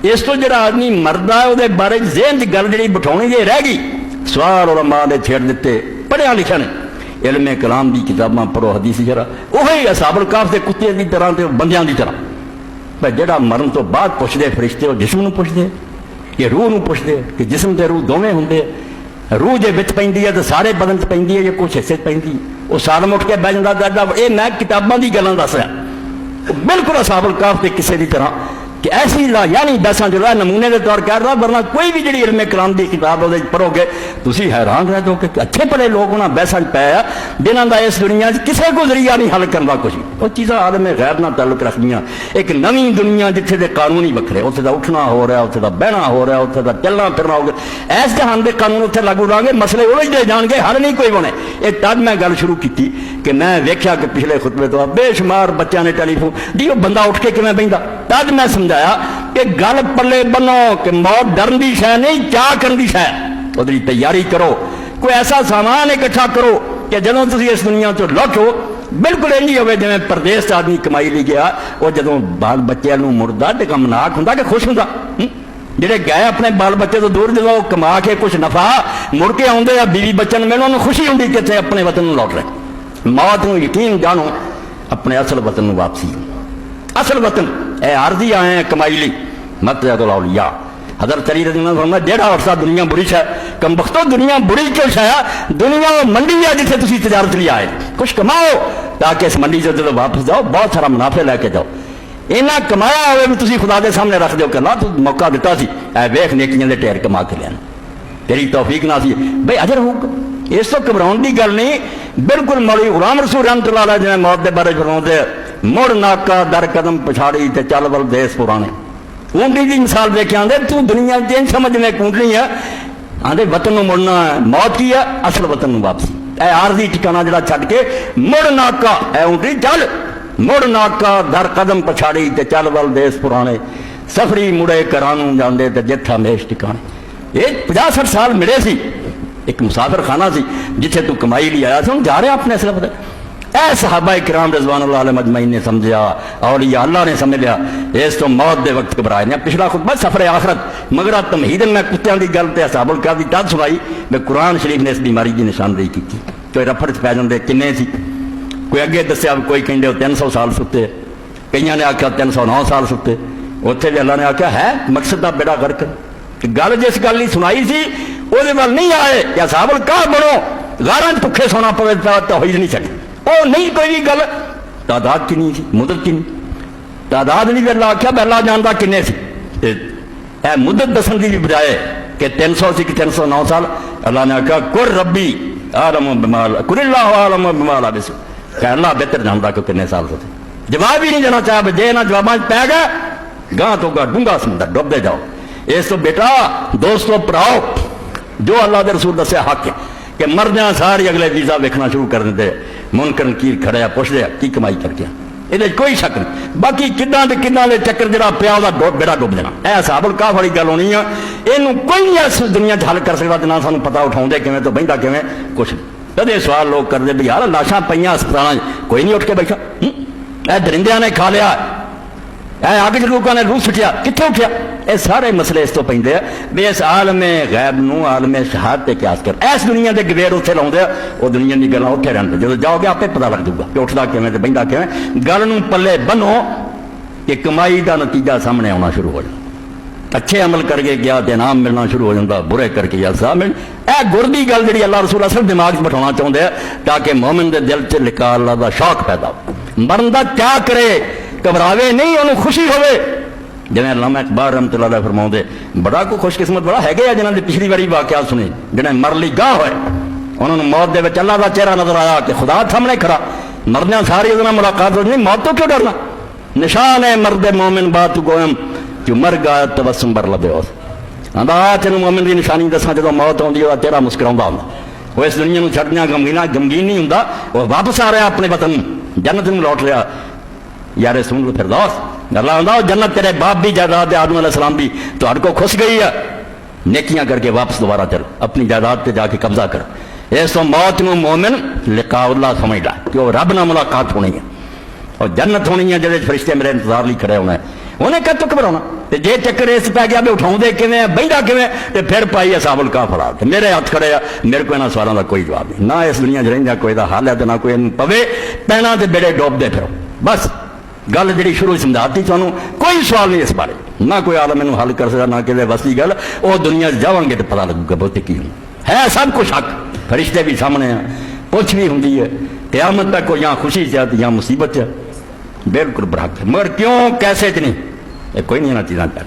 इस तो जो आदमी मरदा है वो बारे ज़हन की गल जी बिठानी जे रह गई, सवाल उलमा ने छेड़ दिते, पढ़िया लिखा ने इल्मे कलाम की किताबां पढ़ो, हदीस जरा वही असाबुल कहफ के कुत्ते की तरह तो बंदियां की तरह। पर जो मरण तो बाद पुछते फरिश्ते वो जिस्म नूं पुछदे कि रूह नूं पुछदे कि जिस्म ते रूह दोवें हुंदे। रूह जे विच पैंदी है तो सारे बदन च पैंदी है, जे कुछ हिस्से पैंदी वो सालम उठ के बह जांदा। ये मैं किताबां दी गल्लां दस रहा, बिल्कुल असाबुल कहफ के किस्से की तरह कि ऐसी ला यानी बहसा जो नमूने के तौर कह रहा, वरना कोई भी जी इल्मे कलाम की किताब वो पढ़ोगे तुम हैरान रह जाओगे कि अच्छे पढ़े लोग उन्होंने बहसा पै जिन्हों का इस दुनिया किसी को जरिया नहीं हल करना कुछ। वो चीज़ा आलम गैर नाल ताल्लुक रखदियां, एक नवी दुनिया जिथे के कानून ही वखरे, उत्थे दा उठना हो रहा, उत्थे दा बहना हो रहा, उत्थे दा चलना फिरना हो गया। इस जहान के कानून उत्थे लागू लाँगे, मसले उलझते जाएंगे, हल नहीं कोई बने। ये तद मैं गल शुरू की कि मैं वेख्या कि पिछले खुतबे तो बेशुमार बच्चों ने टेलीफोन जी वो बंदा उठ के किवें बहिंदा। तद मैं समझाया कि गल पल्ले बनो कि मौत डरन की शै नहीं, चाह करन की शै, उसकी तैयारी करो। कोई ऐसा सामान इकट्ठा करो कि जदों तुसीं इस दुनिया तो लौटो बिल्कुल इंज होवे जिवें परदेस आदमी कमाई लई गया, वो जदों बाल बच्चों नूं मुड़दा ते गमनाक हुंदा कि खुश हुंदा। ਜਿਹੜੇ गए अपने बाल बच्चे तो दूर जो कमा के कुछ नफा मुड़ के आउंदे आ बीवी बच्चन मिलन, उन्होंने खुशी हुंदी कि इत्थे अपने वतन नूं लौट रहे। मौत नूं यकीन जानो अपने असल वतन नूं वापसी, असल वतन ए आरजी आए हैं कमाई ली मत औलिया। हज़रत अली रज़ी अल्लाह फरमाया जेड़ा अर्सा दुनिया बुरी शै, कम बख्तो दुनिया बुरी क्यों शै, दुनिया मंडी है जिथे तुसीं तजारत लिए आए, कुछ कमाओ ताकि इस मंडी से जो वापस जाओ बहुत सारा मुनाफे लैके जाओ। इन्ना कमाया होवे भी तुसीं खुदा के सामने रख दो कि अल्लाह तू मौका दिता सी, ऐ वेख नेकियां दे ढेर कमा के लिया, तेरी तौफीक ना सी भाई अजर होगा। इस तो घबराउण की गल नहीं, बिल्कुल मौलवी गुलाम रसूल रहमतुल्लाह अलैह जिवें मौत के बारे फरमाउंदे मुड़ नाका दर कदम पछाड़ी ते चल वल देस पुराने। ऊंटनी की मिसाल देखे आंदे तू दुनिया च समझ में ऊंटनी है, आंदे वतन नूं मुड़ना है, मौत की है असल वतन नूं वापसी। ए आरजी ठिकाना जिहड़ा छड्ड के मुड़ नाका ए ऊंटनी चल, मुड़ नाका दर कदम पछाड़ी ते चल वल देस पुराने, सफरी मुड़े घरां नूं जांदे ते जिथा मेश ठिकाने। ये 50-60 साल मिले सी, एक मुसाफिर खाना सी जिथे तू कमाई ली आया था, जा रहे अपने असल वतन। ऐ सहाबा किराम रिज़वानुल्लाह अलैहिम अजमईन ने समझा, औलिया अल्लाह ने समझ लिया, इस तो मौत के वक्त घबराए ने। पिछला खुतबा सफर आखरत मगर तमहीदन मैं कुत्तियां की गल ते असाबुल कहफ दी तद सुनाई, मैं कुरान शरीफ ने इस बीमारी की निशानदेही की। कोई रफड़ च पै जांदे किन्ने सी, कोई अगे दस्या, कोई कहंदे 300 साल सुते, कईयां ने आख्या 309 साल सुते। उत्थे भी अल्लाह ने आख्या है मकसद का बेड़ा गर्क। गल जिस गल की सुनाई सी ਉਹਦੇ ਵੱਲ नहीं आए कि असाबुल कहफ बनो, गारां च भुखे सोना पवे तो हो ही नहीं सके। वो नहीं कोई भी गल तादाद किन्नी सी, मुदत किन्नी, तादाद नहीं भी अल्लाह आख्या अल्लाह जानता किन्ने सी। मुदत दसन की भी बजाय कि 300 सी कि 309 साल, अल्लाह ने आख्या कुर रब्बी आलम बिमाल कुरिल्लाहु आलम बिमाल बिस, अल्लाह बेहतर जानता कि किन्ने साल से। जवाब ही नहीं देना चाहे, जे इन्हां जवाबां पै गए गां तो गा डूंगा समुंदर डुबदे जाओ। इस तो बेटा दोस्तों भराओ जो अल्लाह के रसूल दस्या हक है कि मरदियां सारी अगले वीज़ा वेखना शुरू कर देंगे, मुनकर नकीर खड़े पुछदे की कमाई करके, ये कोई शक नहीं। बाकी किदां दे चक्कर जरा पिया बेड़ा डुब देना। यह असाबुल कहफ वाली गल होनी है, इनू कोई नहीं इस दुनिया हल कर सकता जिन्ना सानू पता उठाउंदे किवें तो बहिंदा किवें कुछ नहीं। कदे सवाल लोग करते भी यार लाशां पईयां अस्पतालां कोई नहीं उठ के बैठा, यह दरिंदियां ने खा लिया, अग च लोगों ने रूह सुटिया, कित्थे उठिया। ये सारे मसले इस तो पैंदे आ भी इस आलमे गैब नूं आलमे शहादत ते क्यास कर। इस दुनिया के गवेर उत्थे लाउंदे आ, वो दुनिया की गल्लां उत्थे रहंदे, जो जाओगे आपे पता लग जाऊगा कि उठदा किवें ते बहिंदा किवें। गल नूं पल्ले बनो कि कमाई का नतीजा सामने आना शुरू हो जाए। अच्छे अमल करके गया तो इनाम मिलना शुरू हो जाता, बुरे करके गया सा मिल। यह गुर की गल जी अल्लाह रसूल असल दिमाग बिठाना चाहते हैं ताकि मोमिन के दिल च लिखा अल्लाह का शौक पैदा हो, मरन का क्या करे, घबरावे नहीं, उन्होंने खुशी होवे। जिन्हें अल्लामा इकबाल रहमतुल्लाह अलैह फरमाउंदे बड़ा को खुशकिस्मत बड़ा है जिन्होंने पिछली बारी वाकया सुने, जिन्हें मर ली गाह होए, उन्होंने मौत के विच अल्लाह का चेहरा नजर आया कि खुदा सामने खड़ा, मरदे सारी उहदे नाल मुलाकात हो जानी, मौत तो क्यों डरना। निशान है मर्दे मोमिन बात गोयम जो मर गया तबस्सुम बर लबे उस आंदा तेन मोमिन की निशानी दसा जो मौत आती है तेरा मुस्कुराउंदा हुंदा, वो इस दुनिया में छड्डना गमगीन नहीं हुंदा, वो वापस आ रहा अपने वतन जन्नत में लौट रहा। यारे सुन लो फिरदौस अल्लाह आंदा जन्नत तेरे बाप भी जायदाद आदम अलैहिस्सलाम भी तुहाडे को खुश गई है, नेकियां करके वापस दोबारा चल अपनी जायदाद पे जाके कब्जा कर। इस मौत में मोमिन लिकाउल्लाह समझदा कि वो रब नाल मुलाकात होनी है और जन्नत होनी है, जिहदे फरिश्ते मेरे इंतजार लिए खड़े होना है। ਉਹਨੇ ਕਦ ਘਬਰਾਉਣਾ ਤੇ ਜੇ ਚੱਕਰ ਇਸ ਪੈ ਗਿਆ ਵੀ ਉਠਾਉਂਦੇ ਕਿਵੇਂ ਆ ਬਹਿੰਦਾ ਕਿਵੇਂ ਤੇ ਫਿਰ ਪਾਈ ਅਸਾਬੁਲ ਕਾਹਫ ਫੜਾ ਤੇ ਮੇਰੇ ਹੱਥ ਖੜੇ ਆ ਮੇਰੇ ਕੋਲ ਇਹਨਾਂ ਸਵਾਲਾਂ ਦਾ ਕੋਈ ਜਵਾਬ ਨਹੀਂ ਨਾ ਇਸ ਦੁਨੀਆ 'ਚ ਰਹਿੰਦਾ ਕੋਈ ਦਾ ਹੱਲ ਹੈ ਤੇ ਨਾ ਕੋਈ ਇਹਨੂੰ ਪਵੇ ਪੈਣਾ ਤੇ ਬੇੜੇ ਡੋਬਦੇ ਫਿਰੋ ਬਸ ਗੱਲ ਜਿਹੜੀ ਸ਼ੁਰੂ ਸਮਝਾਤੀ ਤੁਹਾਨੂੰ ਕੋਈ ਸਵਾਲ ਨਹੀਂ ਇਸ ਬਾਰੇ ਨਾ ਕੋਈ ਆਲਮ ਇਹਨੂੰ ਹੱਲ ਕਰ ਸਕਦਾ ਨਾ ਕਿਤੇ ਵਸੀ ਗੱਲ ਉਹ ਦੁਨੀਆ 'ਚ ਜਾਵਾਂਗੇ ਤੇ ਪਤਾ ਲੱਗੂਗਾ ਬਹੁਤੇ ਕੀ ਹੁੰਦਾ ਹੈ ਸਭ ਕੁਛ ਹੱਕ ਫਰਿਸ਼ਤੇ ਵੀ ਸਾਹਮਣੇ ਆ ਪੁੱਛ ਵੀ ਹੁੰਦੀ ਹੈ क़यामत तक को ਜਾਂ खुशी च या मुसीबत च बिल्कुल बराबर मगर क्यों कैसे च नहीं ये कोई नहीं इन्हां चीज़ां कर